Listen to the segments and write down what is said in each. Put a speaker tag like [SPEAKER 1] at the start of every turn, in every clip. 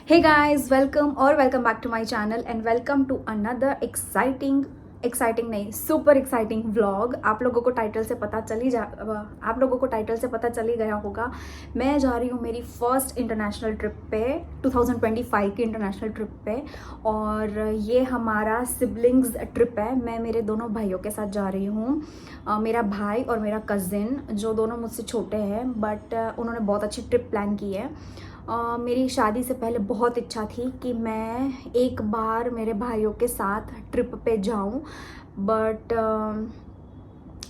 [SPEAKER 1] Hey guys, welcome back to my channel and welcome to another exciting नहीं, super exciting vlog. आप लोगों को title से पता चल ही गया होगा। मैं जा रही हूँ मेरी फर्स्ट इंटरनेशनल ट्रिप पे, 2025 की इंटरनेशनल ट्रिप पे। और ये हमारा सिबलिंग्स ट्रिप है। मैं मेरे दोनों भाइयों के साथ जा रही हूँ। मेरा भाई और मेरा कज़िन, जो दोनों मुझसे छोटे हैं, बट उन्होंने बहुत अच्छी ट्रिप प्लान की है। मेरी शादी से पहले बहुत इच्छा थी कि मैं एक बार मेरे भाइयों के साथ ट्रिप पे जाऊं, बट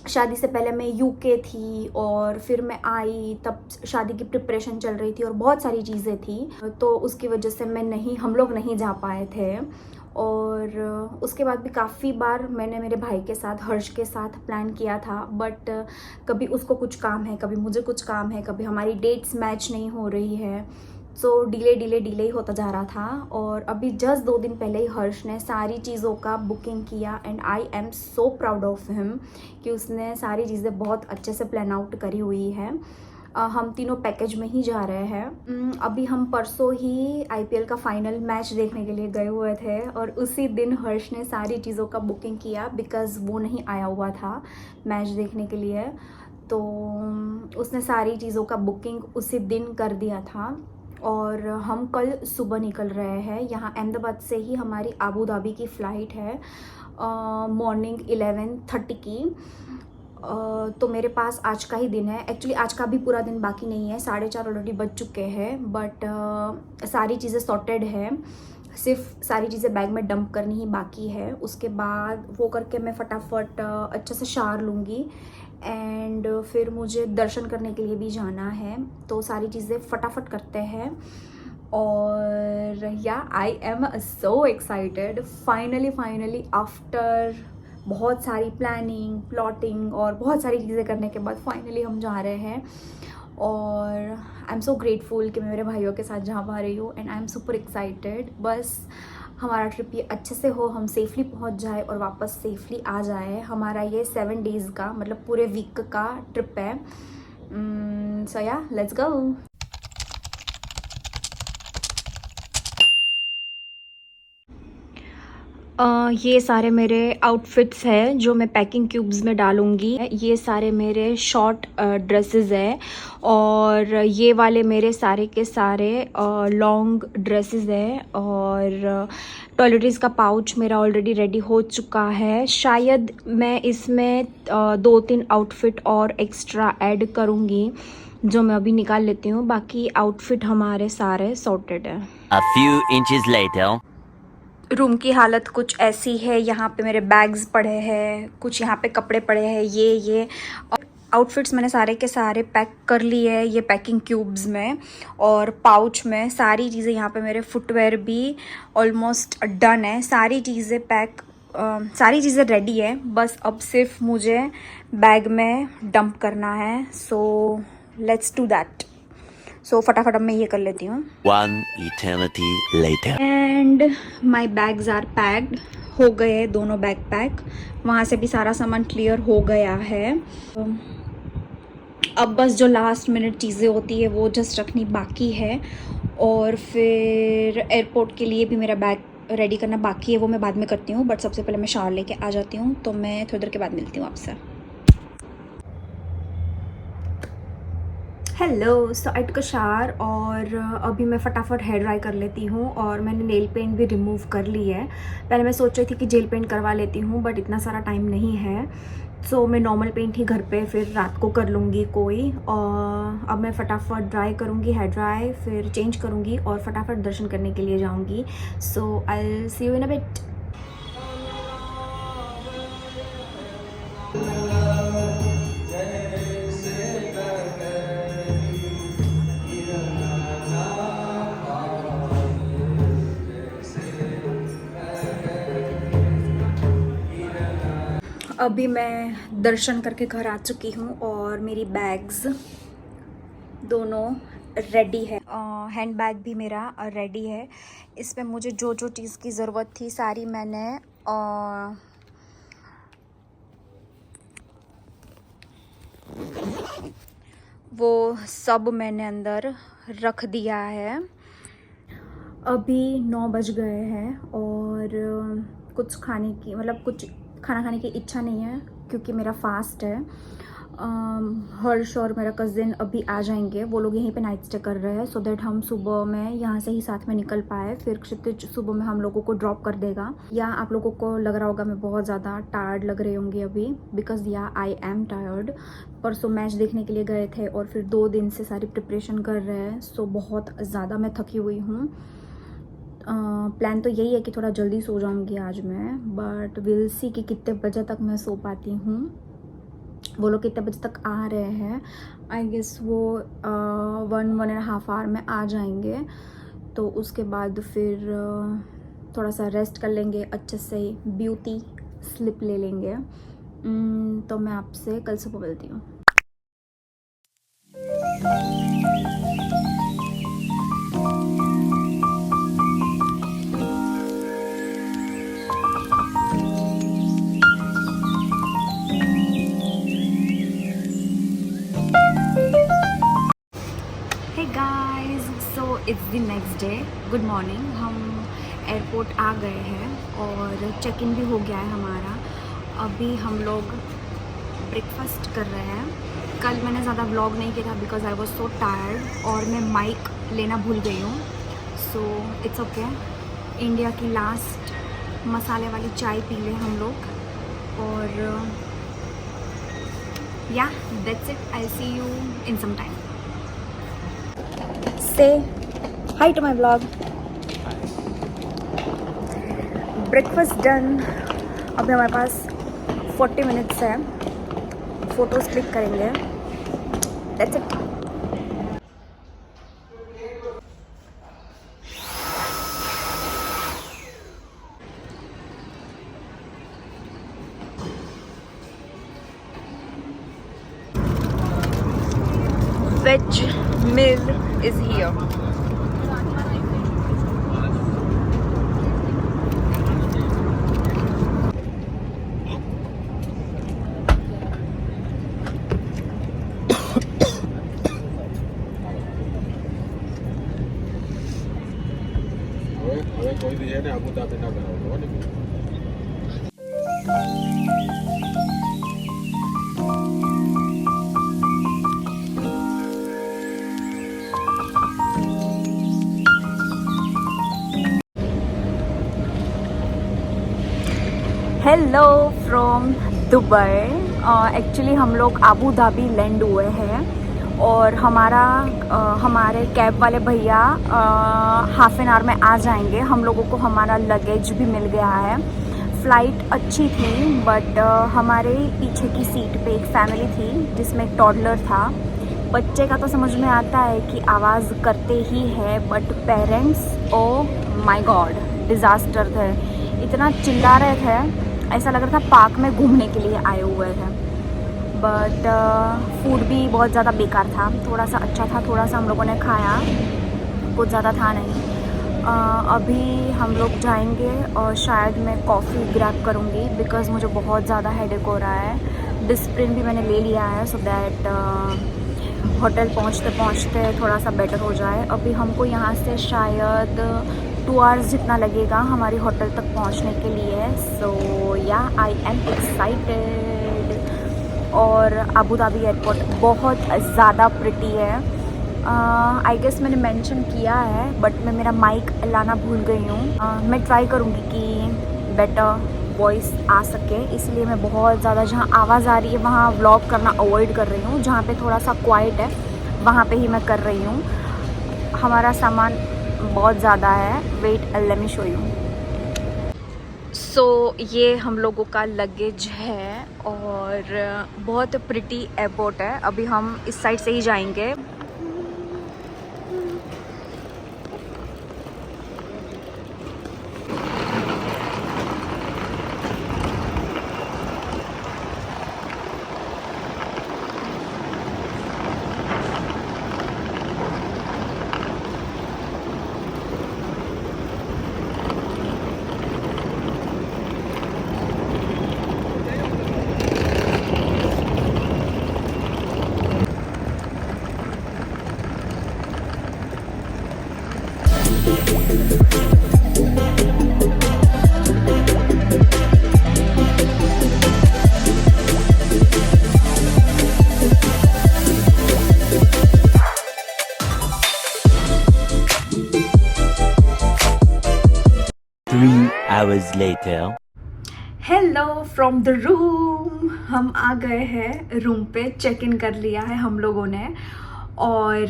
[SPEAKER 1] शादी से पहले मैं यूके थी और फिर मैं आई, तब शादी की प्रिपरेशन चल रही थी और बहुत सारी चीज़ें थी, तो उसकी वजह से हम लोग नहीं जा पाए थे। और उसके बाद भी काफ़ी बार मैंने मेरे भाई के साथ, हर्ष के साथ प्लान किया था, बट कभी उसको कुछ काम है, कभी मुझे कुछ काम है, कभी हमारी डेट्स मैच नहीं हो रही है। सो डिले ही होता जा रहा था। और अभी जस्ट 2 दिन पहले ही हर्ष ने सारी चीज़ों का बुकिंग किया and I am so proud of him कि उसने सारी चीज़ें बहुत अच्छे से प्लान आउट करी हुई है। हम तीनों पैकेज में ही जा रहे हैं। अभी हम परसों ही आईपीएल का फाइनल मैच देखने के लिए गए हुए थे और उसी दिन हर्ष ने सारी चीज़ों का बुकिंग किया, बिकॉज़ वो नहीं आया हुआ था मैच देखने के लिए। तो उसने सारी चीज़ों का बुकिंग उसी दिन कर दिया था। और हम कल सुबह निकल रहे हैं। यहाँ अहमदाबाद से ही हमारी आबू धाबी की फ़्लाइट है, मॉर्निंग 11:30 की। तो मेरे पास आज का ही दिन है। एक्चुअली आज का भी पूरा दिन बाकी नहीं है, 4:30 ऑलरेडी बज चुके हैं, बट सारी चीज़ें सॉर्टेड है। सिर्फ सारी चीज़ें बैग में डंप करनी ही बाकी है। उसके बाद वो करके मैं फटाफट अच्छे से शावर लूँगी एंड फिर मुझे दर्शन करने के लिए भी जाना है, तो सारी चीज़ें फटाफट करते हैं। और या I am so excited, finally after बहुत सारी प्लानिंग, प्लॉटिंग और बहुत सारी चीज़ें करने के बाद फाइनली हम जा रहे हैं। और आई एम सो ग्रेटफुल कि मैं मेरे भाइयों के साथ जा पा रही हूँ and I am super excited. बस हमारा ट्रिप ये अच्छे से हो, हम सेफली पहुँच जाए और वापस सेफली आ जाए। हमारा ये 7 डेज़ का, मतलब पूरे वीक का ट्रिप है। सो या, लेट्स गो। ये सारे मेरे आउटफिट्स हैं जो मैं पैकिंग क्यूब्स में डालूँगी। ये सारे मेरे शॉर्ट ड्रेसेस हैं और ये वाले मेरे सारे के सारे लॉन्ग ड्रेसेस हैं। और टॉयलेटरीज का पाउच मेरा ऑलरेडी रेडी हो चुका है। शायद मैं इसमें 2-3 आउटफिट और एक्स्ट्रा ऐड करूँगी, जो मैं अभी निकाल लेती हूँ। बाकी आउटफिट हमारे सारे सॉर्टेड हैं।
[SPEAKER 2] A few inches later.
[SPEAKER 1] Room की हालत कुछ ऐसी है। यहाँ पे मेरे बैग्स पड़े हैं, कुछ यहाँ पे कपड़े पड़े हैं, ये और आउटफिट्स मैंने सारे के सारे पैक कर लिए हैं ये पैकिंग क्यूब्स में और पाउच में। सारी चीज़ें यहाँ पे, मेरे फुटवेयर भी ऑलमोस्ट डन है। सारी चीज़ें सारी चीज़ें रेडी है, बस अब सिर्फ मुझे बैग में डंप करना है। So let's do that. So फटाफट अब मैं ये कर लेती हूँ।
[SPEAKER 2] One eternity later.
[SPEAKER 1] And my bags are packed. हो गए दोनों बैग पैक। वहाँ से भी सारा सामान क्लियर हो गया है। अब बस जो लास्ट मिनट चीज़ें होती है वो जस्ट रखनी बाकी है। और फिर एयरपोर्ट के लिए भी मेरा बैग रेडी करना बाकी है, वो मैं बाद में करती हूँ। बट सबसे पहले मैं शावर लेके आ जाती हूँ, तो मैं थोड़ी देर के बाद मिलती हूँ आपसे। Hello, so I took a shower और अभी मैं फटाफट हेयर ड्राई कर लेती हूँ। और मैंने नेल पेंट भी रिमूव कर ली है। पहले मैं सोच रही थी कि जेल पेंट करवा लेती हूँ, बट इतना सारा टाइम नहीं है। सो मैं नॉर्मल पेंट ही घर पे फिर रात को कर लूँगी कोई। और अब मैं फटाफट ड्राई करूँगी, हेयर ड्राई, फिर चेंज करूँगी और फटाफट दर्शन करने के लिए जाऊँगी। So I will see you in a bit. अभी मैं दर्शन करके घर आ चुकी हूँ और मेरी बैग्स दोनों रेडी है। हैंड बैग भी मेरा रेडी है। इसमें मुझे जो जो चीज़ की ज़रूरत थी सारी मैंने वो सब मैंने अंदर रख दिया है। अभी 9 बज गए हैं और कुछ खाने की मतलब कुछ खाना खाने की इच्छा नहीं है क्योंकि मेरा फास्ट है। हर्ष और मेरा कज़िन अभी आ जाएंगे, वो लोग यहीं पे नाइट स्टे कर रहे हैं सो दैट हम सुबह में यहाँ से ही साथ में निकल पाए। फिर क्षितिज सुबह में हम लोगों को ड्रॉप कर देगा। या आप लोगों को लग रहा होगा मैं बहुत ज़्यादा टायर्ड लग रही होंगी अभी, बिकॉज या आई एम टायर्ड। परसों मैच देखने के लिए गए थे और फिर 2 दिन से सारी प्रिपरेशन कर रहे हैं, सो बहुत ज़्यादा मैं थकी हुई हूँ। प्लान तो यही है कि थोड़ा जल्दी सो जाऊंगी आज मैं, बट विल सी कि कितने बजे तक मैं सो पाती हूँ। वो लोग कितने बजे तक आ रहे हैं, आई गेस वो 1.5 आवर में आ जाएंगे। तो उसके बाद फिर थोड़ा सा रेस्ट कर लेंगे, अच्छे से ब्यूटी स्लिप ले लेंगे। तो मैं आपसे कल सुबह मिलती हूँ। Hey guys, so it's the next day. Good morning. हम एयरपोर्ट आ गए हैं और चेक इन भी हो गया है हमारा। अभी हम लोग ब्रेकफास्ट कर रहे हैं। कल मैंने ज़्यादा व्लॉग नहीं किया था because I was so tired और मैं माइक लेना भूल गई हूँ। So it's okay. इंडिया की लास्ट मसाले वाली चाय पी लें हम लोग और या that's it. I see you in some time. Say hi to my vlog. Breakfast done. अभी हमारे पास 40 मिनट्स है, फोटोज क्लिक करेंगे। That's it. Veg meal is here.
[SPEAKER 3] હવે કોઈ બી છે ને આબુ દાબી ના કરાવતો ને
[SPEAKER 1] हेलो फ्रॉम दुबई। एक्चुअली हम लोग आबू धाबी लैंड हुए हैं और हमारे कैब वाले भैया हाफ एन आवर में आ जाएंगे। हम लोगों को हमारा लगेज भी मिल गया है। फ़्लाइट अच्छी थी बट हमारे पीछे की सीट पे एक फैमिली थी जिसमें एक टॉडलर था। बच्चे का तो समझ में आता है कि आवाज़ करते ही है, but parents oh my God disaster थे। इतना चिल्ला रहे थे, ऐसा लग रहा था पार्क में घूमने के लिए आए हुए थे। बट फूड भी बहुत ज़्यादा बेकार था। थोड़ा सा अच्छा था, थोड़ा सा हम लोगों ने खाया, कुछ ज़्यादा था नहीं। अभी हम लोग जाएंगे और शायद मैं कॉफ़ी ग्रैब करूँगी बिकॉज़ मुझे बहुत ज़्यादा हेडेक हो रहा है। डिस्प्रिन भी मैंने ले लिया है सो दैट होटल पहुँचते पहुँचते थोड़ा सा बेटर हो जाए। अभी हमको यहाँ से शायद 2 आवर्स जितना लगेगा हमारी होटल तक पहुँचने के लिए। सो या आई एम एक्साइटेड। और अबू धाबी एयरपोर्ट बहुत ज़्यादा प्रिटी है। आई गेस मैंने मेंशन किया है बट मैं मेरा माइक लाना भूल गई हूँ। मैं ट्राई करूँगी कि बेटर वॉइस आ सके, इसलिए मैं बहुत ज़्यादा जहाँ आवाज़ आ रही है वहाँ व्लॉग करना अवॉइड कर रही हूँ। जहाँ पे थोड़ा सा क्वाइट है वहाँ पे ही मैं कर रही हूँ। हमारा सामान बहुत ज़्यादा है, wait let me show you. So ये हम लोगों का लगेज है और बहुत प्रिटी एयरपोर्ट है। अभी हम इस साइड से ही जाएंगे।
[SPEAKER 2] 3 hours later.
[SPEAKER 1] Hello from the room. हम आ गए हैं रूम पे, चेक इन कर लिया है हम लोगों ने। और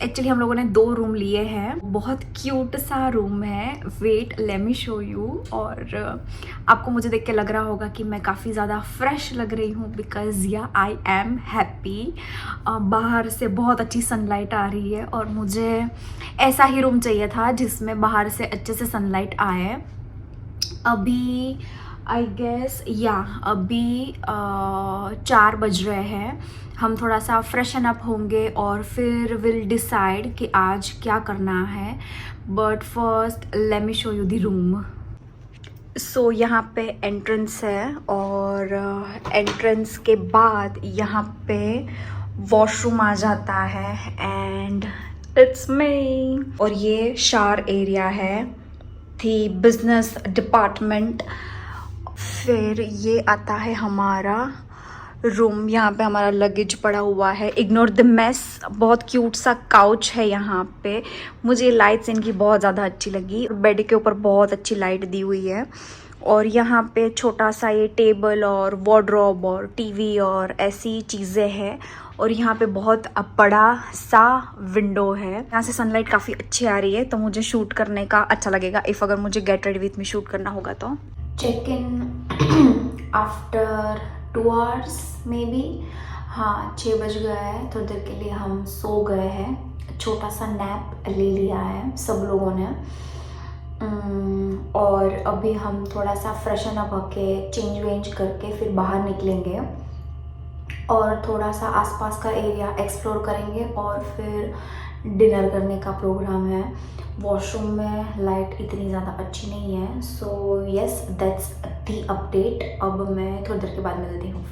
[SPEAKER 1] एक्चुअली हम लोगों ने 2 रूम लिए हैं। बहुत क्यूट सा रूम है। Wait let me show you. और आपको मुझे देख के लग रहा होगा कि मैं काफ़ी ज़्यादा फ्रेश लग रही हूँ बिकॉज़ या आई एम हैप्पी। बाहर से बहुत अच्छी सनलाइट आ रही है और मुझे ऐसा ही रूम चाहिए था जिसमें बाहर से अच्छे से सनलाइट आए। अभी आई गेस अभी 4 बज रहे हैं। हम थोड़ा सा फ्रेशन अप होंगे और फिर विल डिसाइड कि आज क्या करना है। But first let me show you the room. So यहाँ पे एंट्रेंस है और एंट्रेंस के बाद यहाँ पे वॉशरूम आ जाता है एंड इट्स मी। और ये शावर एरिया है, थी बिजनेस डिपार्टमेंट। फिर ये आता है हमारा रूम। यहाँ पे हमारा लगेज पड़ा हुआ है। Ignore the mess. बहुत क्यूट सा काउच है यहाँ पे। मुझे लाइट्स इनकी बहुत ज़्यादा अच्छी लगी। बेड के ऊपर बहुत अच्छी लाइट दी हुई है। और यहाँ पे छोटा सा ये टेबल और वार्डरोब और टीवी और ऐसी चीज़ें हैं। और यहाँ पे बहुत बड़ा सा विंडो है। यहाँ से सनलाइट काफ़ी अच्छी आ रही है तो मुझे शूट करने का अच्छा लगेगा इफ़ अगर मुझे get ready with me shoot करना होगा तो। Check in after 2 hours maybe. हाँ 6 बज गया है। थोड़ी देर के लिए हम सो गए हैं। छोटा सा नैप ले लिया है सब लोगों ने। और अभी हम थोड़ा सा फ्रेशन अप होके चेंज वेंज करके फिर बाहर निकलेंगे और थोड़ा सा आसपास का एरिया एक्सप्लोर करेंगे और फिर डिनर करने का प्रोग्राम है। वॉशरूम में लाइट इतनी ज़्यादा अच्छी नहीं है। So yes that's the update. अब मैं थोड़ी देर के बाद मिलती हूँ।